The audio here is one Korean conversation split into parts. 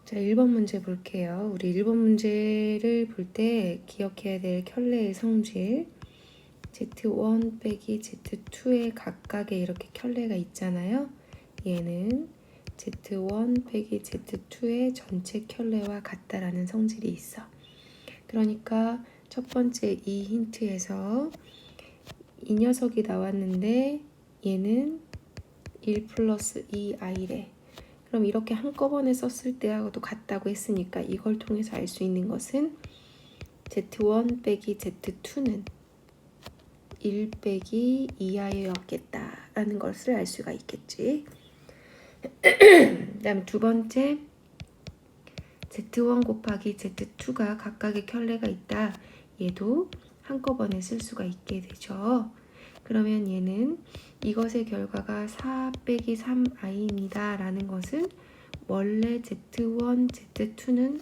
자, 1번 문제 볼게요. 우리 1번 문제를 볼 때 기억해야 될 켤레의 성질. Z1 빼기 Z2의 각각에 이렇게 켤레가 있잖아요. 얘는 Z1 빼기 Z2의 전체 켤레와 같다라는 성질이 있어. 그러니까 첫 번째 이 힌트에서 이 녀석이 나왔는데 얘는 1 플러스 2i래. 그럼 이렇게 한꺼번에 썼을 때하고도 같다고 했으니까 이걸 통해서 알 수 있는 것은 Z1 빼기 Z2는 1 빼기 2i였겠다라는 것을 알 수가 있겠지. 그 다음에 두 번째 Z1 곱하기 Z2가 각각의 켤레가 있다. 얘도 한꺼번에 쓸 수가 있게 되죠. 그러면 얘는 이것의 결과가 4 빼기 3i입니다 라는 것은 원래 Z1, Z2는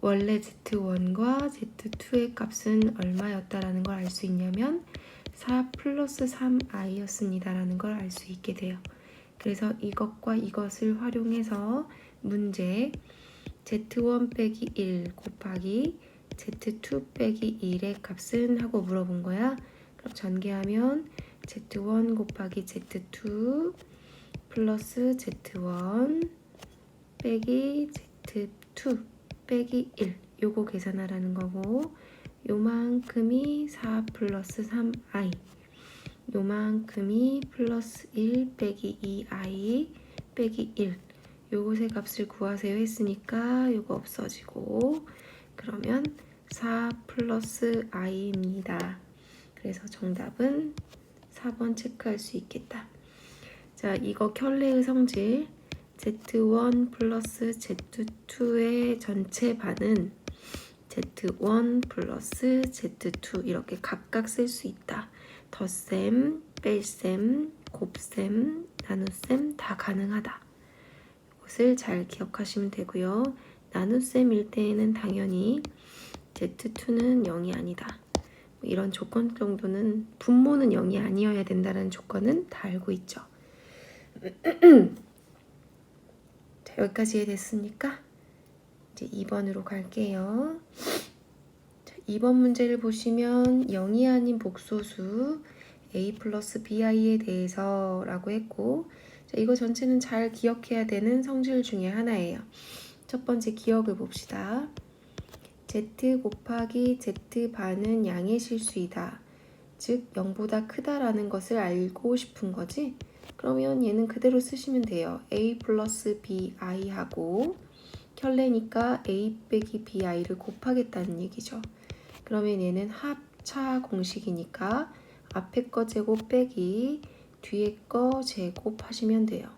원래 Z1과 Z2의 값은 얼마였다라는 걸 알 수 있냐면 4 플러스 3i였습니다 라는 걸 알 수 있게 돼요. 그래서 이것과 이것을 활용해서 문제 Z1 빼기 1 곱하기 Z2 빼기 1의 값은 하고 물어본 거야. 그럼 전개하면 Z1 곱하기 Z2 플러스 Z1 빼기 Z2 빼기 1 요거 계산하라는 거고, 요만큼이 4 플러스 3i, 요만큼이 플러스 1 빼기 2i 빼기 1, 요것의 값을 구하세요 했으니까 요거 없어지고, 그러면 4 플러스 i입니다. 그래서 정답은 4번 체크할 수 있겠다. 자, 이거 켤레의 성질 Z1 플러스 Z2의 전체 반은 Z1 플러스 Z2 이렇게 각각 쓸 수 있다. 덧셈, 뺄셈, 곱셈, 나눗셈 다 가능하다. 이것을 잘 기억하시면 되고요. 나눗셈일 때에는 당연히 Z2는 0이 아니다. 이런 조건 정도는, 분모는 0이 아니어야 된다는 조건은 다 알고 있죠. 자, 여기까지 이해됐으니까 이제 2번으로 갈게요. 자, 2번 문제를 보시면 0이 아닌 복소수 a 플러스 bi에 대해서 라고 했고, 자, 이거 전체는 잘 기억해야 되는 성질 중에 하나예요. 첫 번째 기억을 봅시다. z 곱하기 z 반은 양의 실수이다. 즉 0보다 크다라는 것을 알고 싶은 거지. 그러면 얘는 그대로 쓰시면 돼요. a 플러스 bi 하고 켤레니까 a 빼기 bi를 곱하겠다는 얘기죠. 그러면 얘는 합차 공식이니까 앞에 거 제곱 빼기 뒤에 거 제곱 하시면 돼요.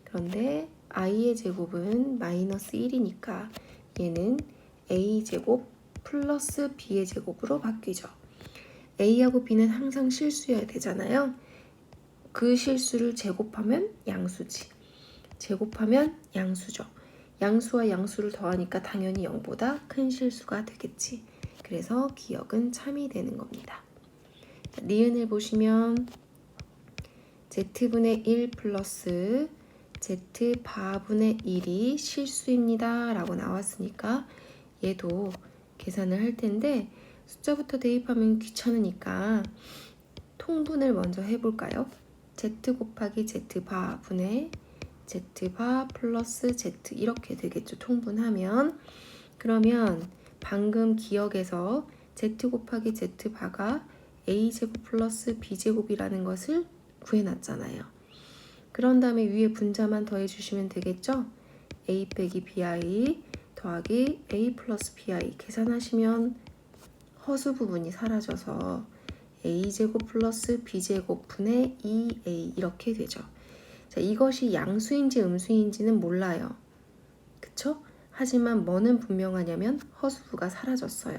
그런데 i의 제곱은 마이너스 1이니까 얘는 a 제곱 플러스 b의 제곱으로 바뀌죠. a하고 b는 항상 실수여야 되잖아요. 그 실수를 제곱하면 양수지. 제곱하면 양수죠. 양수와 양수를 더하니까 당연히 0보다 큰 실수가 되겠지. 그래서 기억은 참이 되는 겁니다. 자, 니은을 보시면 z분의 1 플러스 z바분의 1이 실수입니다 라고 나왔으니까 얘도 계산을 할 텐데, 숫자부터 대입하면 귀찮으니까 통분을 먼저 해볼까요? z 곱하기 z바 분의 z바 플러스 z 이렇게 되겠죠. 통분하면. 그러면 방금 기억에서 z 곱하기 z바가 a제곱 플러스 b제곱이라는 것을 구해놨잖아요. 그런 다음에 위에 분자만 더해주시면 되겠죠. a 빼기 bi 더하기 a 플러스 bi 계산하시면 허수 부분이 사라져서 a제곱 플러스 b제곱 분의 2a 이렇게 되죠. 자, 이것이 양수인지 음수인지는 몰라요. 그쵸? 하지만 뭐는 분명하냐면 허수부가 사라졌어요.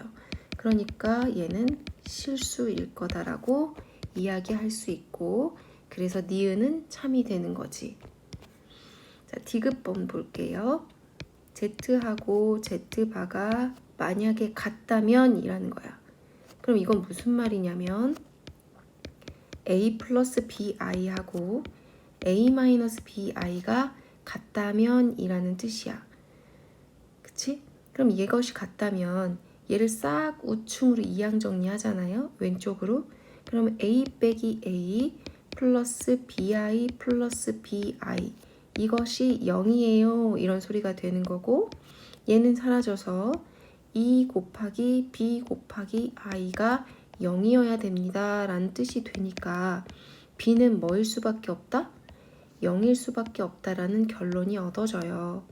그러니까 얘는 실수일 거다라고 이야기할 수 있고, 그래서 니은은 참이 되는 거지. 자, 디귿번 볼게요. z하고 z바가 만약에 같다면 이라는 거야. 그럼 이건 무슨 말이냐면 a 플러스 bi하고 a-bi가 같다면 이라는 뜻이야. 그치? 그럼 이것이 같다면 얘를 싹 우측으로 이항 정리하잖아요. 왼쪽으로. 그러면 a 빼기 a 플러스 bi 플러스 bi 이것이 0이에요. 이런 소리가 되는 거고 얘는 사라져서 2 곱하기 b 곱하기 i가 0이어야 됩니다. 라는 뜻이 되니까 b는 뭐일 수밖에 없다? 0일 수밖에 없다라는 결론이 얻어져요.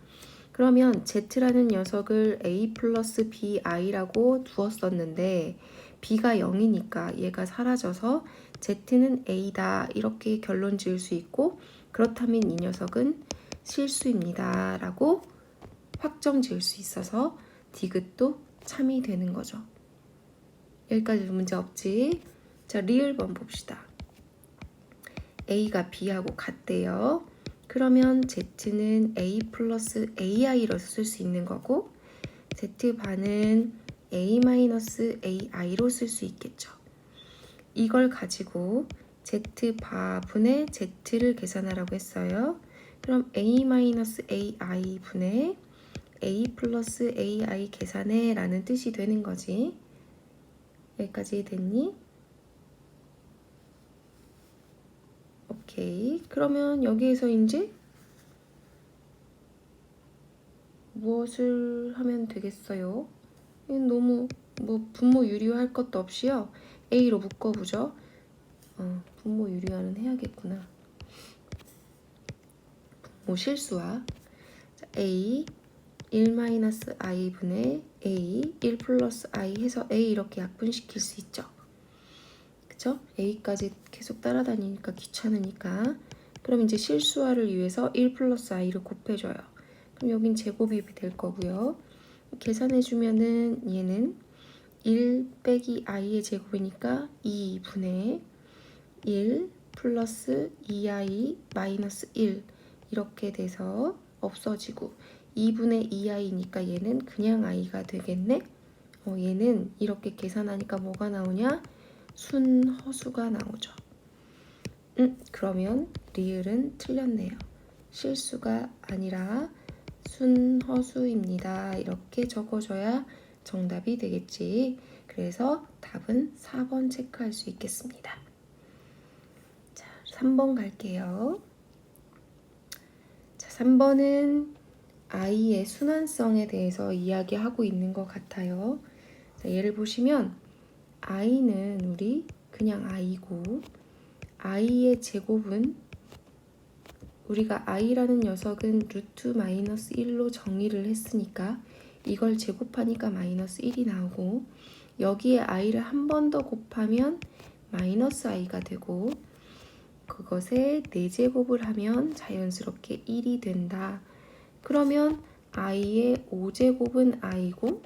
그러면 z라는 녀석을 a 플러스 bi라고 두었었는데 b가 0이니까 얘가 사라져서 z는 a다 이렇게 결론 지을 수 있고 그렇다면 이 녀석은 실수입니다 라고 확정 지을 수 있어서 디귿도 참이 되는 거죠. 여기까지 문제 없지? 자, 리을번 봅시다. a가 b하고 같대요. 그러면 z는 a 플러스 ai로 쓸 수 있는 거고 z반은 a 마이너스 ai로 쓸 수 있겠죠. 이걸 가지고 z바분의 z를 계산하라고 했어요. 그럼 a 마이너스 ai 분의 a 플러스 ai 계산해 라는 뜻이 되는 거지. 여기까지 됐니? 오케이. 그러면 여기에서 이제 무엇을 하면 되겠어요? 너무 분모 유리화할 것도 없이요. a로 묶어보죠. 분모 유리화는 해야겠구나. 분모 실수화. 자, a 1-i 분의 a 1 플러스 i 해서 a 이렇게 약분시킬 수 있죠. 그쵸? a까지 계속 따라다니니까 귀찮으니까. 그럼 이제 실수화를 위해서 1 플러스 i를 곱해줘요. 그럼 여긴 제곱이 될 거고요. 계산해주면은 얘는 1 빼기 i의 제곱이니까 2분의 1 플러스 2i 마이너스 1 이렇게 돼서 없어지고 2분의 2i니까 얘는 그냥 i가 되겠네. 얘는 이렇게 계산하니까 뭐가 나오냐? 순허수가 나오죠. 그러면 리을은 틀렸네요. 실수가 아니라 순허수입니다. 이렇게 적어줘야 정답이 되겠지. 그래서 답은 4번 체크할 수 있겠습니다. 자, 3번 갈게요. 자, 3번은 i의 순환성에 대해서 이야기하고 있는 것 같아요. 자, 예를 보시면 i는 우리 그냥 i고 i의 제곱은 우리가 i라는 녀석은 루트 마이너스 1로 정의를 했으니까 이걸 제곱하니까 마이너스 1이 나오고 여기에 i를 한 번 더 곱하면 마이너스 i가 되고 그것에 4제곱을 하면 자연스럽게 1이 된다. 그러면 i의 5제곱은 i고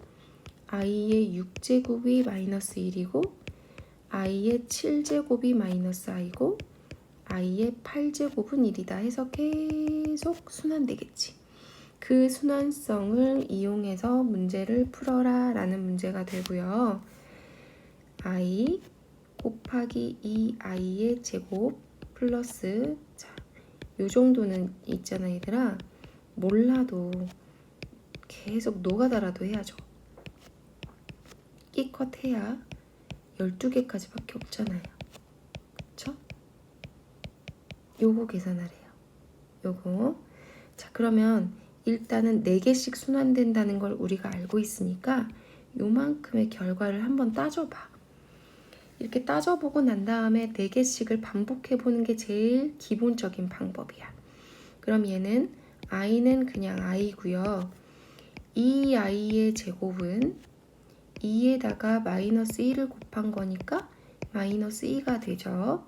i의 6제곱이 마이너스 1이고 i의 7제곱이 마이너스 i고 i의 8제곱은 1이다 해서 계속 순환되겠지. 그 순환성을 이용해서 문제를 풀어라 라는 문제가 되고요. i 곱하기 2i의 제곱 플러스 자, 요 정도는 있잖아 얘들아. 몰라도 계속 노가다라도 해야죠. 끼컷 해야 12개까지밖에 없잖아요. 그쵸? 요거 계산하래요. 요거. 자, 그러면 일단은 4개씩 순환된다는 걸 우리가 알고 있으니까 요만큼의 결과를 한번 따져봐. 이렇게 따져보고 난 다음에 4개씩을 반복해보는 게 제일 기본적인 방법이야. 그럼 얘는 i는 그냥 i고요. 이 i의 제곱은 2에다가 마이너스 1을 곱한 거니까 마이너스 2가 되죠.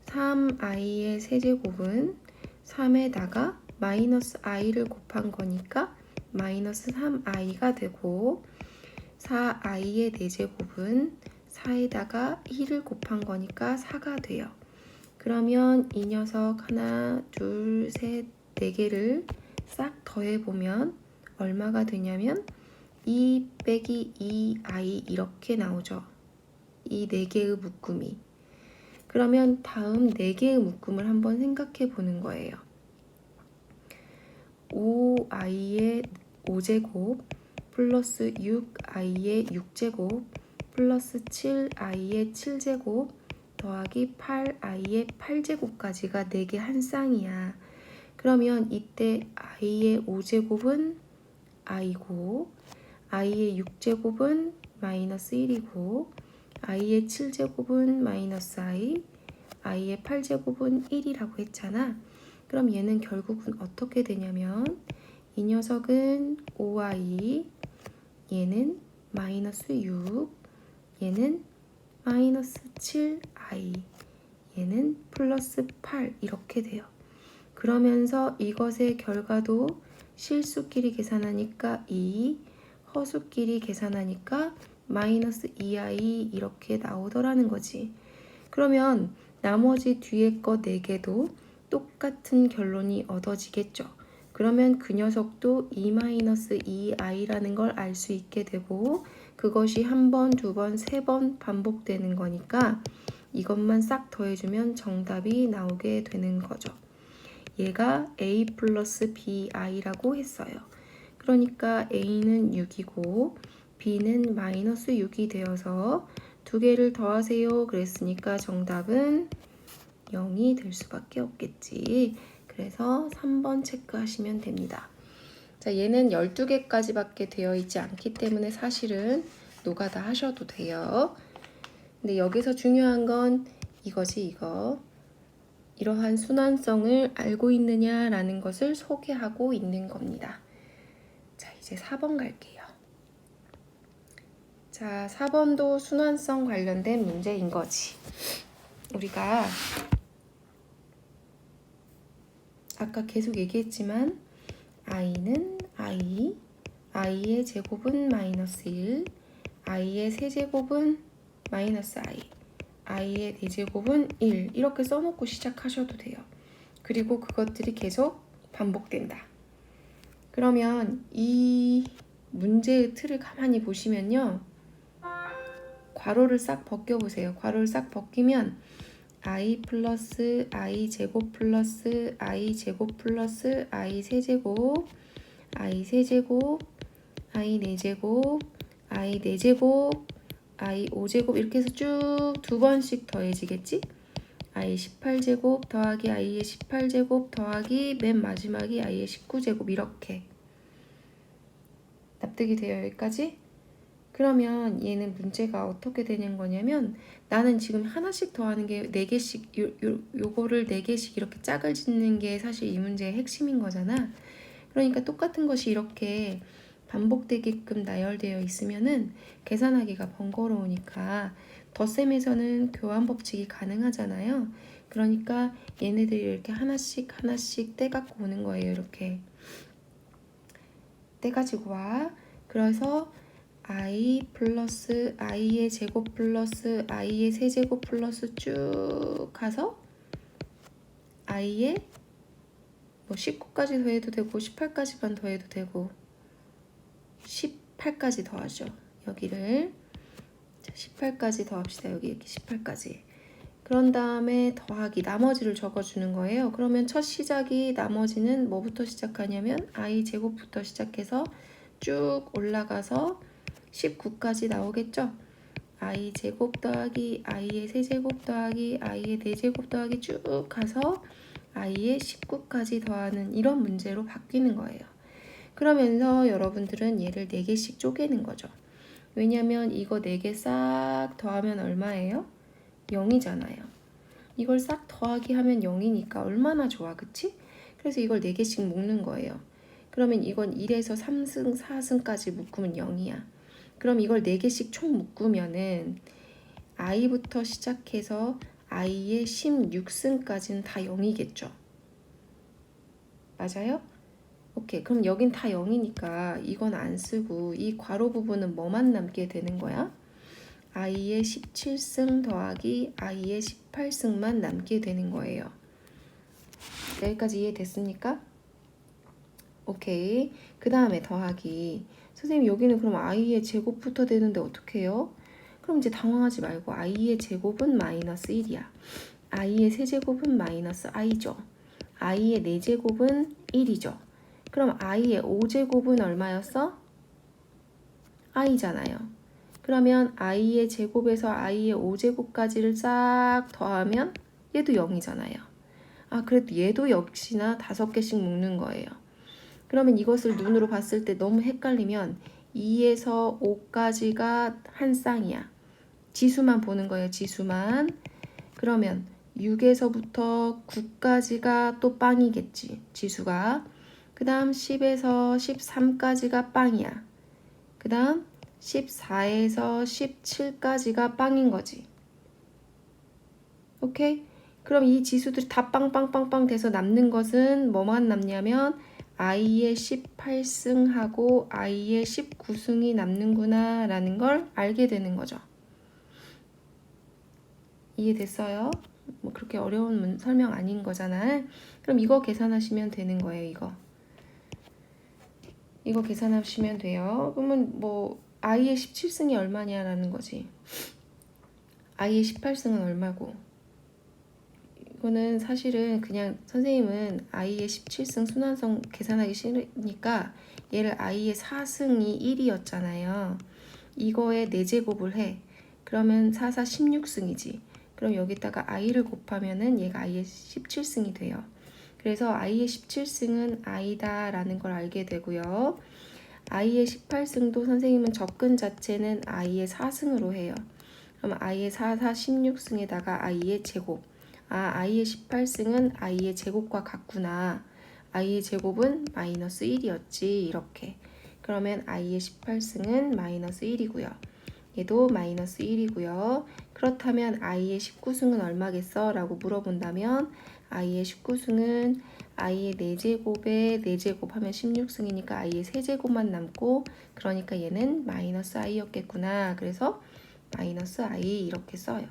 3i의 세제곱은 3에다가 마이너스 i를 곱한 거니까 마이너스 3i가 되고 4i의 4제곱은 4에다가 1을 곱한 거니까 4가 돼요. 그러면 이 녀석 하나, 둘, 셋, 4개를 싹 더해보면 얼마가 되냐면 2 빼기 2i 이렇게 나오죠. 이 4개의 묶음이. 그러면 다음 4개의 묶음을 한번 생각해 보는 거예요. 5i의 5제곱 플러스 6i의 6제곱 플러스 7i의 7제곱 더하기 8i의 8제곱까지가 4개 한 쌍이야. 그러면 이때 i의 5제곱은 i고 i의 6제곱은 마이너스 1이고 i의 7제곱은 마이너스 i의 8제곱은 1이라고 했잖아. 그럼 얘는 결국은 어떻게 되냐면 이 녀석은 5i, 얘는 마이너스 6, 얘는 마이너스 7i, 얘는 플러스 8 이렇게 돼요. 그러면서 이것의 결과도 실수끼리 계산하니까 2, 허수끼리 계산하니까 마이너스 2i 이렇게 나오더라는 거지. 그러면 나머지 뒤에 거 4개도 똑같은 결론이 얻어지겠죠. 그러면 그 녀석도 2-2i라는 걸 알 수 있게 되고 그것이 한 번, 두 번, 세 번 반복되는 거니까 이것만 싹 더해주면 정답이 나오게 되는 거죠. 얘가 a 플러스 bi라고 했어요. 그러니까 a는 6이고 b는 마이너스 6이 되어서 두 개를 더하세요 그랬으니까 정답은 0이 될 수밖에 없겠지. 그래서 3번 체크하시면 됩니다. 자, 얘는 12개까지 밖에 되어 있지 않기 때문에 사실은 노가다 하셔도 돼요. 근데 여기서 중요한 건 이거지, 이거. 이러한 순환성을 알고 있느냐라는 것을 소개하고 있는 겁니다. 자, 이제 4번 갈게요. 자, 4번도 순환성 관련된 문제인 거지. 우리가 아까 계속 얘기했지만 i는 i의 제곱은 마이너스 1, i의 세제곱은 마이너스 i의 4제곱은 1 이렇게 써놓고 시작하셔도 돼요. 그리고 그것들이 계속 반복된다. 그러면 이 문제의 틀을 가만히 보시면요. 괄호를 싹 벗겨보세요. 괄호를 싹 벗기면 i 플러스 i 제곱 플러스 i 제곱 플러스 i 세제곱 i 세제곱 i 4제곱 i 4제곱 i 5제곱 이렇게 해서 쭉 2번씩 더해지겠지? i 18제곱 더하기 i의 18제곱 더하기 맨 마지막이 i의 19제곱 이렇게 납득이 돼요 여기까지? 그러면 얘는 문제가 어떻게 되는 거냐면 나는 지금 하나씩 더하는 게 4개씩 요거를 4개씩 이렇게 짝을 짓는 게 사실 이 문제의 핵심인 거잖아. 그러니까 똑같은 것이 이렇게 반복되게끔 나열되어 있으면은 계산하기가 번거로우니까 덧셈에서는 교환 법칙이 가능하잖아요. 그러니까 얘네들이 이렇게 하나씩 떼갖고 오는 거예요. 이렇게 떼가지고 와. 그래서 i 플러스 i의 제곱 플러스 i의 세제곱 플러스 쭉 가서 i의 뭐 19까지 더해도 되고 18까지만 더해도 되고 18까지 더하죠. 여기를 18까지 더합시다. 여기 이렇게 18까지. 그런 다음에 더하기 나머지를 적어주는 거예요. 그러면 첫 시작이 나머지는 뭐부터 시작하냐면 i 제곱부터 시작해서 쭉 올라가서 19까지 나오겠죠. i 제곱 더하기 i의 세제곱 더하기 i의 4제곱 더하기 쭉 가서 i의 19까지 더하는 이런 문제로 바뀌는 거예요. 그러면서 여러분들은 얘를 4개씩 쪼개는 거죠. 왜냐면 이거 4개 싹 더하면 얼마예요? 0이잖아요. 이걸 싹 더하기 하면 0이니까 얼마나 좋아, 그치? 그래서 이걸 4개씩 묶는 거예요. 그러면 이건 1에서 3승, 4승까지 묶으면 0이야. 그럼 이걸 4개씩 총 묶으면은 i부터 시작해서 i의 16승까지는 다 0이겠죠. 맞아요? 오케이. 그럼 여긴 다 0이니까 이건 안 쓰고 이 괄호 부분은 뭐만 남게 되는 거야? i의 17승 더하기 i의 18승만 남게 되는 거예요. 여기까지 이해됐습니까? 오케이. 그 다음에 더하기. 선생님 여기는 그럼 i의 제곱부터 되는데 어떻게 해요? 그럼 이제 당황하지 말고 i의 제곱은 마이너스 1이야. i의 세제곱은 마이너스 i죠. i의 4제곱은 1이죠. 그럼 i의 5제곱은 얼마였어? i잖아요. 그러면 i의 제곱에서 i의 5제곱까지를 싹 더하면 얘도 0이잖아요. 아, 그래도 얘도 역시나 5개씩 묶는 거예요. 그러면 이것을 눈으로 봤을 때 너무 헷갈리면 2에서 5까지가 한 쌍이야. 지수만 보는 거예요. 지수만. 그러면 6에서부터 9까지가 또 빵이겠지. 지수가. 그 다음 10에서 13까지가 빵이야. 그 다음 14에서 17까지가 빵인 거지. 오케이? 그럼 이 지수들이 다 빵빵빵빵 돼서 남는 것은 뭐만 남냐면 i의 18승하고 i의 19승이 남는구나 라는 걸 알게 되는 거죠. 이해됐어요? 뭐 그렇게 어려운 설명 아닌 거잖아. 그럼 이거 계산하시면 되는 거예요. 이거 계산하시면 돼요. 그러면 뭐 i의 17승이 얼마냐라는 거지. i의 18승은 얼마고. 이거는 사실은 그냥 선생님은 i의 17승 순환성 계산하기 싫으니까 얘를 i의 4승이 1이었잖아요. 이거에 4제곱을 해. 그러면 4, 4, 16승이지. 그럼 여기다가 i를 곱하면은 얘가 i의 17승이 돼요. 그래서 i의 17승은 i다 라는 걸 알게 되고요. i의 18승도 선생님은 접근 자체는 i의 4승으로 해요. 그럼 i의 4, 4, 16승에다가 i의 제곱. i의 18승은 i의 제곱과 같구나. i의 제곱은 마이너스 1이었지. 이렇게. 그러면 i의 18승은 마이너스 1이고요. 얘도 마이너스 1이고요. 그렇다면 i의 19승은 얼마겠어? 라고 물어본다면 i의 19승은 i의 4제곱에 4제곱 하면 16승이니까 i의 세제곱만 남고 그러니까 얘는 마이너스 i였겠구나. 그래서 마이너스 i 이렇게 써요.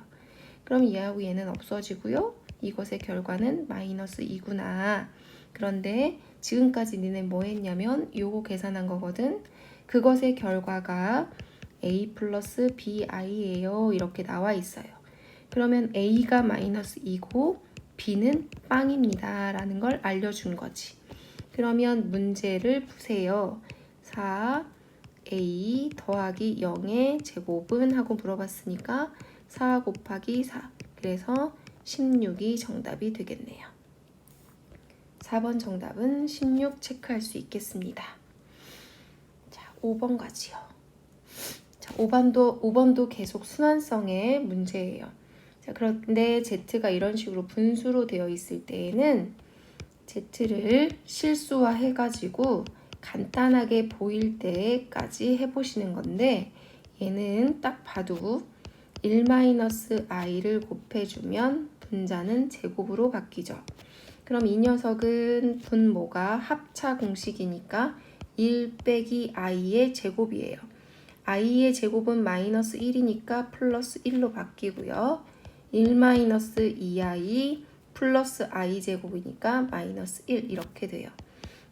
그럼 얘하고 얘는 없어지고요. 이것의 결과는 마이너스 2구나. 그런데 지금까지 니네 뭐 했냐면 요거 계산한 거거든. 그것의 결과가 a 플러스 bi예요. 이렇게 나와 있어요. 그러면 a가 마이너스 2고 b는 빵입니다. 라는 걸 알려준 거지. 그러면 문제를 푸세요. 4a 더하기 0의 제곱은 하고 물어봤으니까 4 곱하기 4. 그래서 16이 정답이 되겠네요. 4번 정답은 16 체크할 수 있겠습니다. 자, 5번 가지요. 자, 5번도 계속 순환성의 문제예요. 자, 그런데 Z가 이런 식으로 분수로 되어 있을 때에는 Z를 실수화해가지고 간단하게 보일 때까지 해보시는 건데 얘는 딱 봐도 1-i를 곱해주면 분자는 제곱으로 바뀌죠. 그럼 이 녀석은 분모가 합차 공식이니까 1 빼기 i의 제곱이에요. i의 제곱은 마이너스 1이니까 플러스 1로 바뀌고요. 1-2i 플러스 i 제곱이니까 마이너스 1 이렇게 돼요.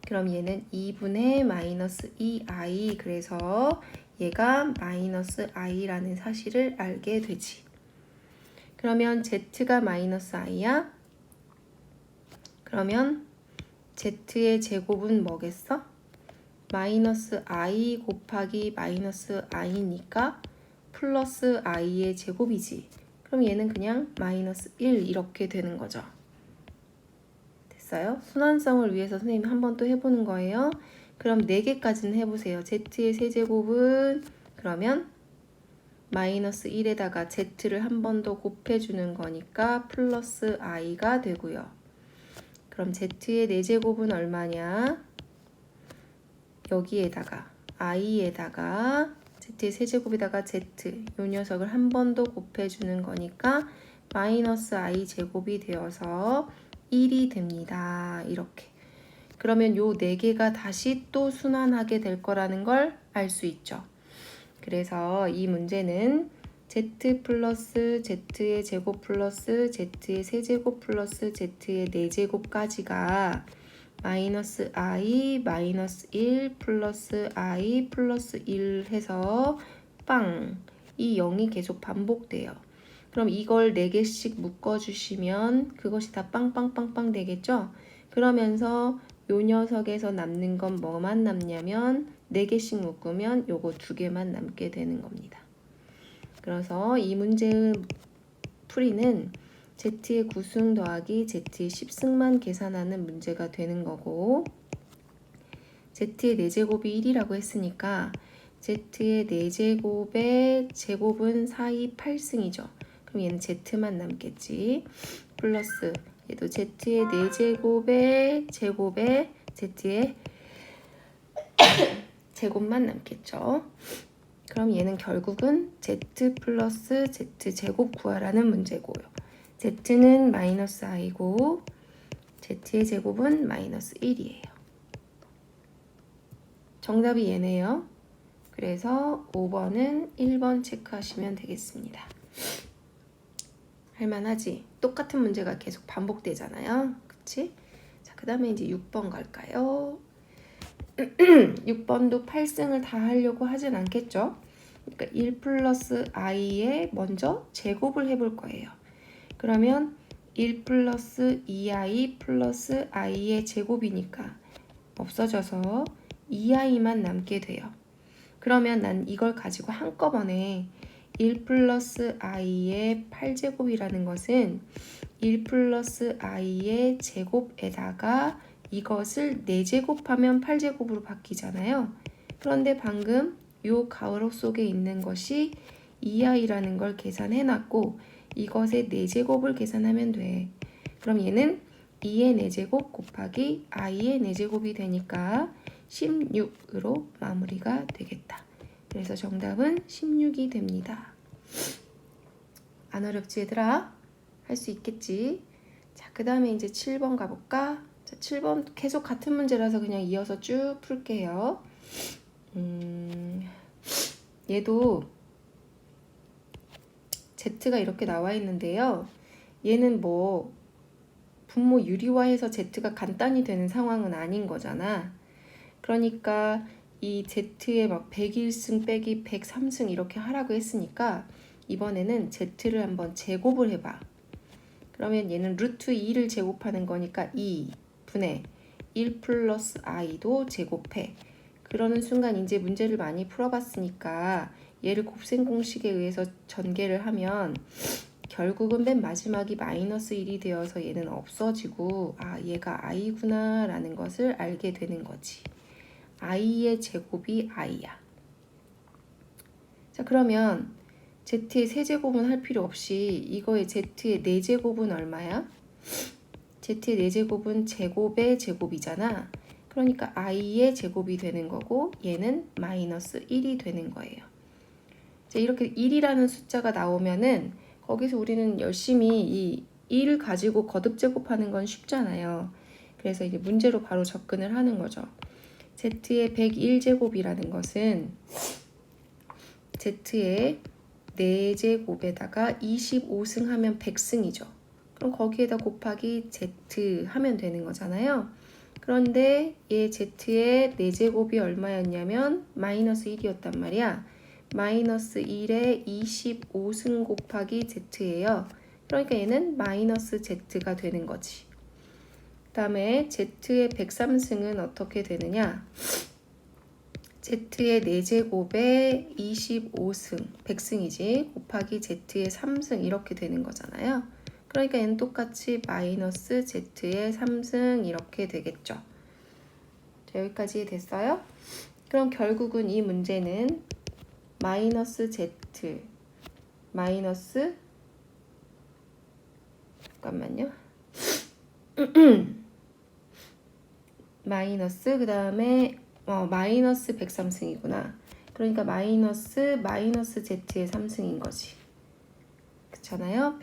그럼 얘는 2분의 마이너스 2i 그래서 얘가 마이너스 i라는 사실을 알게 되지. 그러면 z가 마이너스 i야? 그러면 z의 제곱은 뭐겠어? 마이너스 i 곱하기 마이너스 i니까 플러스 i의 제곱이지. 그럼 얘는 그냥 마이너스 1 이렇게 되는 거죠. 됐어요? 순환성을 위해서 선생님이 한 번 또 해보는 거예요. 그럼 4개까지는 해보세요. z의 세제곱은 그러면 마이너스 1에다가 z를 한 번 더 곱해주는 거니까 플러스 i가 되고요. 그럼 z의 4제곱은 얼마냐? 여기에다가 i에다가 z의 세제곱에다가 z 이 녀석을 한 번 더 곱해주는 거니까 마이너스 i 제곱이 되어서 1이 됩니다. 이렇게. 그러면 요 4개가 다시 또 순환하게 될 거라는 걸 알 수 있죠. 그래서 이 문제는 z 플러스 z의 제곱 플러스 z의 세제곱 플러스 z의 4제곱까지가 마이너스 i 마이너스 1 플러스 i 플러스 1 해서 빵 이 0이 계속 반복돼요. 그럼 이걸 4개씩 묶어주시면 그것이 다 빵빵빵빵 되겠죠? 그러면서 요 녀석에서 남는 건 뭐만 남냐면 4개씩 묶으면 요거 2개만 남게 되는 겁니다. 그래서 이 문제의 풀이는 Z의 9승 더하기 Z의 10승만 계산하는 문제가 되는 거고, Z의 4제곱이 1이라고 했으니까 Z의 4제곱의 제곱은 4, 2, 8승이죠. 그럼 얘는 Z만 남겠지. 플러스 얘도 Z의 4제곱의 제곱에 Z의 제곱만 남겠죠. 그럼 얘는 결국은 Z 플러스 Z 제곱 구하라는 문제고요. Z는 마이너스 i고 Z의 제곱은 마이너스 1이에요. 정답이 얘네요. 그래서 5번은 1번 체크하시면 되겠습니다. 할만하지? 똑같은 문제가 계속 반복되잖아요. 그치? 자, 그 다음에 이제 6번 갈까요? 6번도 8승을 다 하려고 하진 않겠죠? 그러니까 1 플러스 i에 먼저 제곱을 해볼 거예요. 그러면 1 플러스 2i 플러스 i의 제곱이니까 없어져서 2i만 남게 돼요. 그러면 난 이걸 가지고 한꺼번에 1 플러스 i의 8제곱이라는 것은 1 플러스 i의 제곱에다가 이것을 4제곱하면 8제곱으로 바뀌잖아요. 그런데 방금 요 가로 속에 있는 것이 2i라는 걸 계산해놨고 이것의 4제곱을 계산하면 돼. 그럼 얘는 2의 4제곱 곱하기 i의 4제곱이 되니까 16으로 마무리가 되겠다. 그래서 정답은 16이 됩니다. 안 어렵지 얘들아? 할 수 있겠지? 자, 그 다음에 이제 7번 가볼까? 자, 7번 계속 같은 문제라서 그냥 이어서 쭉 풀게요. 얘도 Z가 이렇게 나와 있는데요. 얘는 뭐 분모 유리화해서 Z가 간단히 되는 상황은 아닌 거잖아. 그러니까 이 Z에 막 101승 빼기 103승 이렇게 하라고 했으니까 이번에는 Z를 한번 제곱을 해봐. 그러면 얘는 루트 2를 제곱하는 거니까 2분의 1 플러스 i도 제곱해. 그러는 순간 이제 문제를 많이 풀어봤으니까 얘를 곱셈 공식에 의해서 전개를 하면 결국은 맨 마지막이 마이너스 1이 되어서 얘는 없어지고 아 얘가 i구나 라는 것을 알게 되는 거지. i의 제곱이 i야. 자, 그러면 z의 세제곱은 할 필요 없이 이거의 z의 4제곱은 얼마야? z의 4제곱은 제곱의 제곱이잖아. 그러니까 i의 제곱이 되는 거고 얘는 마이너스 1이 되는 거예요. 자, 이렇게 1이라는 숫자가 나오면은 거기서 우리는 열심히 이 1을 가지고 거듭 제곱하는 건 쉽잖아요. 그래서 이제 문제로 바로 접근을 하는 거죠. z의 101제곱이라는 것은 z의 4제곱에다가 25승 하면 100승이죠. 그럼 거기에다 곱하기 z 하면 되는 거잖아요. 그런데 얘 z의 4제곱이 얼마였냐면 마이너스 1이었단 말이야. 마이너스 1에 25승 곱하기 z예요. 그러니까 얘는 마이너스 z가 되는 거지. 그 다음에 z의 103승은 어떻게 되느냐? z의 4제곱에 25승, 100승이지, 곱하기 z의 3승 이렇게 되는 거잖아요. 그러니까 얘는 똑같이 마이너스 z의 3승 이렇게 되겠죠. 자, 여기까지 됐어요? 그럼 결국은 이 문제는 마이너스 z, 마이너스, 잠깐만요. 마이너스 그 다음에 마이너스 103승이구나. 그러니까 마이너스 z의 3승인 거지. 그렇잖아요.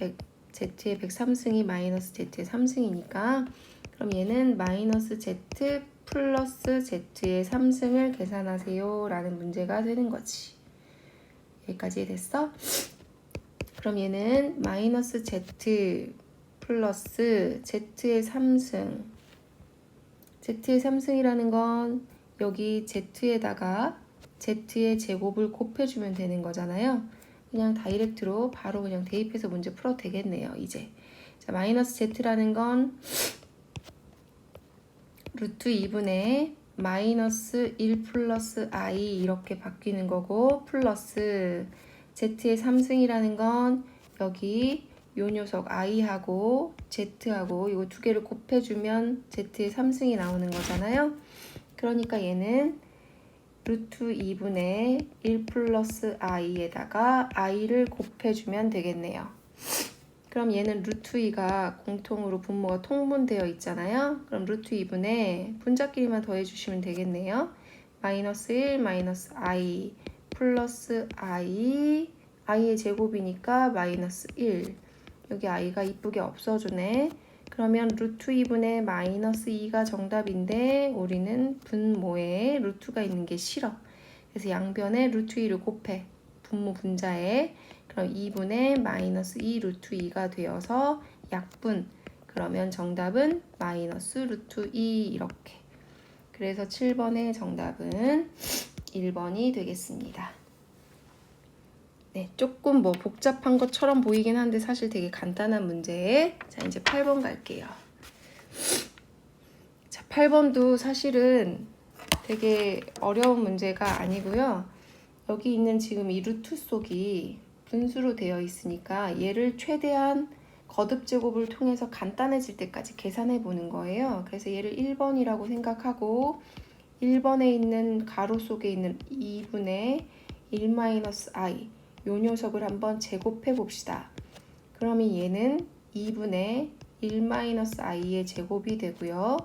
z의 103승이 마이너스 z의 3승이니까 그럼 얘는 마이너스 z 플러스 z의 3승을 계산하세요 라는 문제가 되는 거지. 여기까지 됐어? 그럼 얘는 마이너스 z 플러스 z의 3승 z의 3승이라는 건 여기 z에다가 z의 제곱을 곱해주면 되는 거잖아요. 그냥 다이렉트로 바로 그냥 대입해서 문제 풀어도 되겠네요. 이제 자, 마이너스 z라는 건 루트 2분의 마이너스 1 플러스 i 이렇게 바뀌는 거고, 플러스 z의 3승이라는 건 여기 요 녀석 i하고 z하고 이거 두 개를 곱해주면 z의 3승이 나오는 거잖아요. 그러니까 얘는 루트 2분의 1 플러스 i에다가 i를 곱해주면 되겠네요. 그럼 얘는 루트 2가 공통으로 분모가 통분되어 있잖아요. 그럼 루트 2분의 분자끼리만 더해주시면 되겠네요. 마이너스 1 마이너스 i 플러스 i, i의 제곱이니까 마이너스 1. 여기 i가 이쁘게 없어주네. 그러면 루트 2분의 마이너스 2가 정답인데 우리는 분모에 루트가 있는 게 싫어. 그래서 양변에 루트 2를 곱해. 분모 분자에. 그럼 2분의 마이너스 2 루트 2가 되어서 약분. 그러면 정답은 마이너스 루트 2 이렇게. 그래서 7번의 정답은 1번이 되겠습니다. 네, 조금 뭐 복잡한 것처럼 보이긴 한데 사실 되게 간단한 문제. 자, 이제 8번 갈게요. 자, 8번도 사실은 되게 어려운 문제가 아니고요. 여기 있는 지금 이 루트 속이 분수로 되어 있으니까 얘를 최대한 거듭 제곱을 통해서 간단해질 때까지 계산해 보는 거예요. 그래서 얘를 1번이라고 생각하고 1번에 있는 가로 속에 있는 2분의 1-i 요 녀석을 한번 제곱해 봅시다. 그러면 얘는 2분의 1-i의 제곱이 되고요.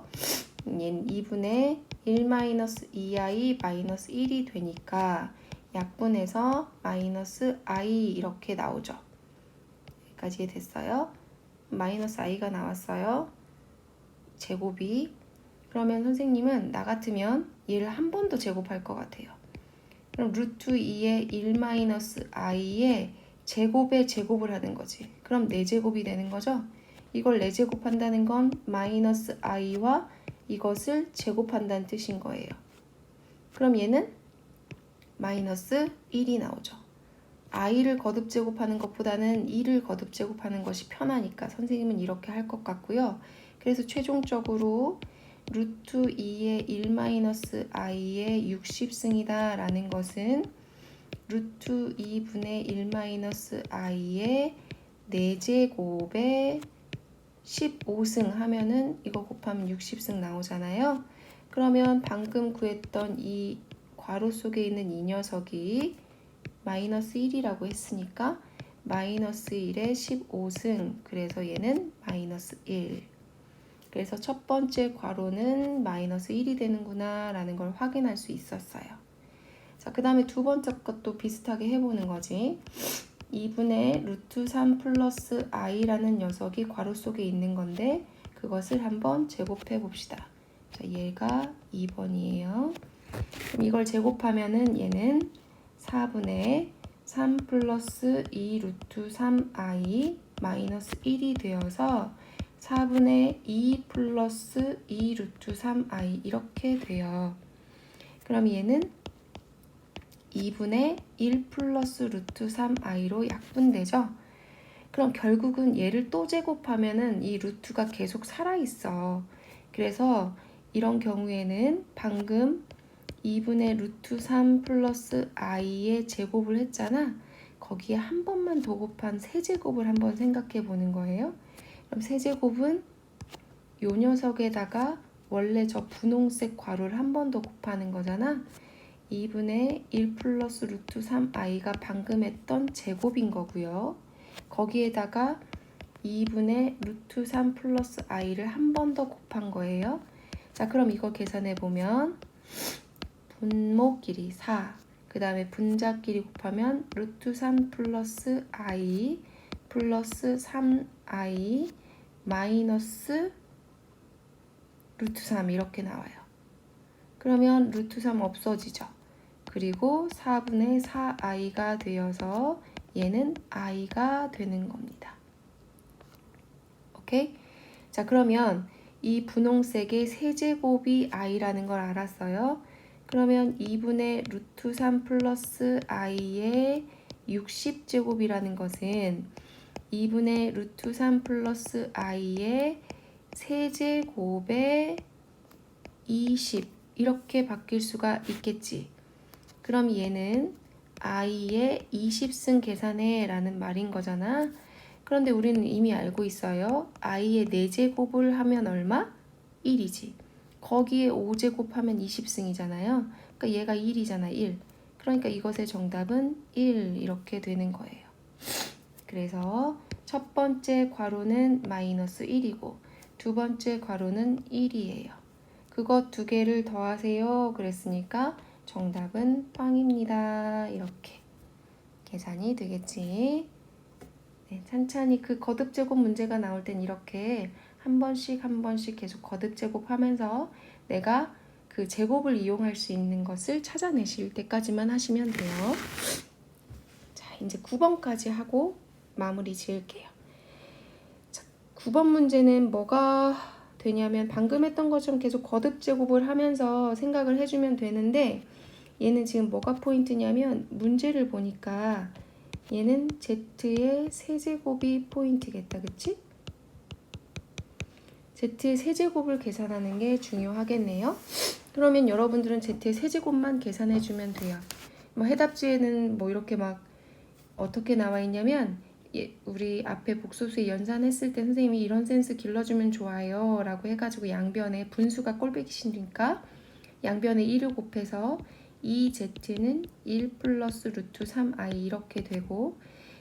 얘는 2분의 1-2i-1이 되니까 약분해서 마이너스 i 이렇게 나오죠. 여기까지 됐어요. 마이너스 i가 나왔어요. 제곱이. 그러면 선생님은 나 같으면 얘를 한 번 더 제곱할 것 같아요. 그럼 루트 2의 1-i의 제곱의 제곱을 하는 거지. 그럼 4제곱이 되는 거죠. 이걸 4제곱한다는 건 마이너스 i와 이것을 제곱한다는 뜻인 거예요. 그럼 얘는 마이너스 1이 나오죠. i를 거듭 제곱하는 것보다는 2를 거듭 제곱하는 것이 편하니까 선생님은 이렇게 할 것 같고요. 그래서 최종적으로 루트 2의 1-i의 60승이다 라는 것은 루트 2분의 1-i의 4제곱에 15승 하면은 이거 곱하면 60승 나오잖아요. 그러면 방금 구했던 이 괄호 속에 있는 이 녀석이 마이너스 1이라고 했으니까 마이너스 1에 15승, 그래서 얘는 마이너스 1. 그래서 첫 번째 괄호는 마이너스 1이 되는구나 라는 걸 확인할 수 있었어요. 자, 그 다음에 두 번째 것도 비슷하게 해보는 거지. 2분의 루트 3 플러스 i라는 녀석이 괄호 속에 있는 건데 그것을 한번 제곱해 봅시다. 자, 얘가 2번이에요. 그럼 이걸 제곱하면은 얘는 4분의 3 플러스 2 루트 3i 마이너스 1이 되어서 4분의 2 플러스 2 루트 3i 이렇게 돼요. 그럼 얘는 2분의 1 플러스 루트 3i로 약분되죠. 그럼 결국은 얘를 또 제곱하면은 이 루트가 계속 살아있어. 그래서 이런 경우에는 방금 2분의 루트 3 플러스 i의 제곱을 했잖아. 거기에 한 번만 더 곱한 세제곱을 한번 생각해 보는 거예요. 그럼 세제곱은 요 녀석에다가 원래 저 분홍색 괄호를 한 번 더 곱하는 거잖아. 2분의 1 플러스 루트 3i가 방금 했던 제곱인 거고요. 거기에다가 2분의 루트 3 플러스 i를 한 번 더 곱한 거예요. 자, 그럼 이거 계산해 보면 분모끼리 4, 그 다음에 분자끼리 곱하면 루트 3 플러스 i 플러스 3i 마이너스 루트 3 이렇게 나와요. 그러면 루트 3 없어지죠. 그리고 4분의 4i가 되어서 얘는 i가 되는 겁니다. 오케이? 자, 그러면 이 분홍색의 세제곱이 i라는 걸 알았어요. 그러면 2분의 루트 3 플러스 i의 60제곱이라는 것은 2분의 루트 3 플러스 i의 세제곱에 20 이렇게 바뀔 수가 있겠지. 그럼 얘는 i의 20승 계산해 라는 말인 거잖아. 그런데 우리는 이미 알고 있어요. i의 4제곱을 하면 얼마? 1이지. 거기에 5제곱 하면 20승이잖아요. 그러니까 얘가 1이잖아. 1. 그러니까 이것의 정답은 1 이렇게 되는 거예요. 그래서 첫 번째 괄호는 마이너스 1이고 두 번째 괄호는 1이에요. 그것 두 개를 더하세요. 그랬으니까 정답은 빵입니다. 이렇게 계산이 되겠지. 네, 찬찬히 그 거듭 제곱 문제가 나올 땐 이렇게 한 번씩 계속 거듭 제곱하면서 내가 그 제곱을 이용할 수 있는 것을 찾아내실 때까지만 하시면 돼요. 자, 이제 9번까지 하고 마무리 지을게요. 자, 9번 문제는 뭐가 되냐면 방금 했던 것처럼 계속 거듭 제곱을 하면서 생각을 해주면 되는데 얘는 지금 뭐가 포인트냐면 문제를 보니까 얘는 z의 세제곱이 포인트겠다. 그치? z의 세제곱을 계산하는 게 중요하겠네요. 그러면 여러분들은 z의 세제곱만 계산해주면 돼요. 뭐 해답지에는 뭐 이렇게 막 어떻게 나와 있냐면 우리 앞에 복소수에 연산했을 때 선생님이 이런 센스 길러주면 좋아요 라고 해가지고 양변에 분수가 꼴배기시니까 양변에 1을 곱해서 2z는 1 플러스 루트 3i 이렇게 되고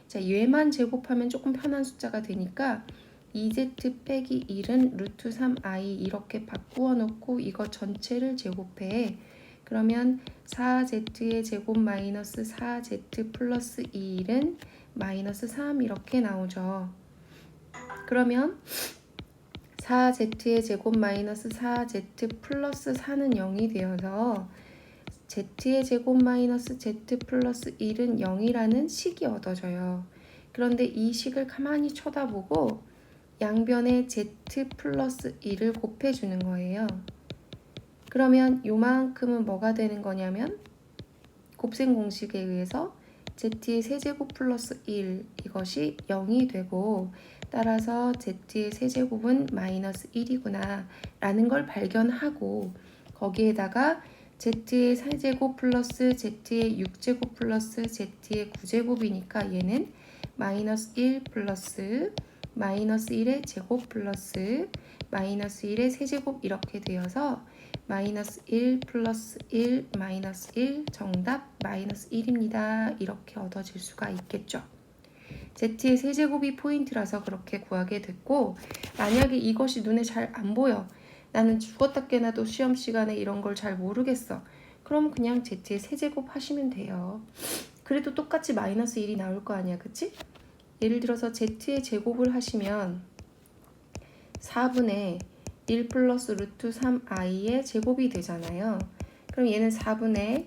자 얘만 제곱하면 조금 편한 숫자가 되니까 2z 빼기 1은 루트 3i 이렇게 바꾸어 놓고 이거 전체를 제곱해. 그러면 4z의 제곱 마이너스 4z 플러스 1은 마이너스 3 이렇게 나오죠. 그러면 4z의 제곱 마이너스 4z 플러스 4는 0이 되어서 z의 제곱 마이너스 z 플러스 1은 0이라는 식이 얻어져요. 그런데 이 식을 가만히 쳐다보고 양변에 z 플러스 1을 곱해주는 거예요. 그러면 요만큼은 뭐가 되는 거냐면 곱셈 공식에 의해서 z의 세제곱 플러스 1 이것이 0이 되고 따라서 z의 세제곱은 마이너스 1이구나 라는 걸 발견하고 거기에다가 z의 세제곱 플러스 z의 6제곱 플러스 z의 9제곱이니까 얘는 마이너스 1 플러스 마이너스 1의 제곱 플러스 마이너스 1의 세제곱 이렇게 되어서 마이너스 1 플러스 1 마이너스 1 정답 마이너스 1입니다. 이렇게 얻어질 수가 있겠죠. z의 세제곱이 포인트라서 그렇게 구하게 됐고 만약에 이것이 눈에 잘 안 보여. 나는 죽었다 깨나도 시험 시간에 이런 걸 잘 모르겠어. 그럼 그냥 z의 세제곱 하시면 돼요. 그래도 똑같이 마이너스 1이 나올 거 아니야. 그치? 예를 들어서 z의 제곱을 하시면 4분의 1 플러스 루트 3i의 제곱이 되잖아요. 그럼 얘는 4분의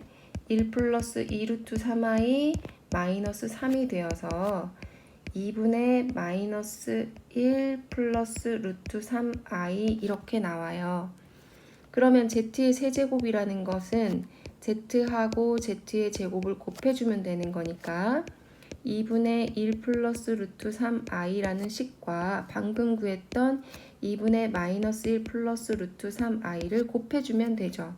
1 플러스 2 루트 3i 마이너스 3이 되어서 2분의 마이너스 1 플러스 루트 3i 이렇게 나와요. 그러면 z의 세제곱이라는 것은 z하고 z의 제곱을 곱해주면 되는 거니까 2분의 1 플러스 루트 3i라는 식과 방금 구했던 2분의 마이너스 1 플러스 루트 3i를 곱해주면 되죠.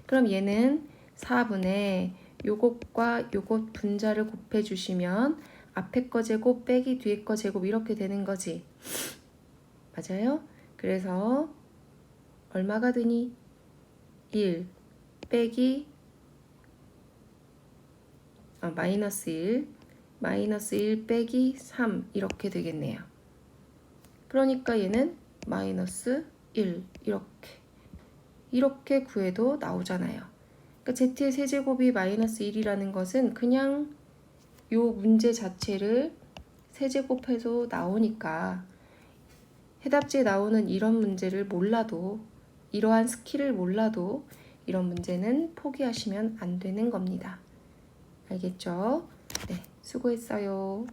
그럼 얘는 4분의 요것과 요것 분자를 곱해주시면 앞에 거 제곱 빼기 뒤에 거 제곱 이렇게 되는 거지. 맞아요? 그래서 얼마가 되니? 1 빼기 마이너스 1 마이너스 1 빼기 3 이렇게 되겠네요. 그러니까 얘는 마이너스 1 이렇게 구해도 나오잖아요. 그러니까 z의 세제곱이 마이너스 1이라는 것은 그냥 요 문제 자체를 세제곱해서 나오니까 해답지에 나오는 이런 문제를 몰라도 이러한 스킬을 몰라도 이런 문제는 포기하시면 안 되는 겁니다. 알겠죠? 네, 수고했어요.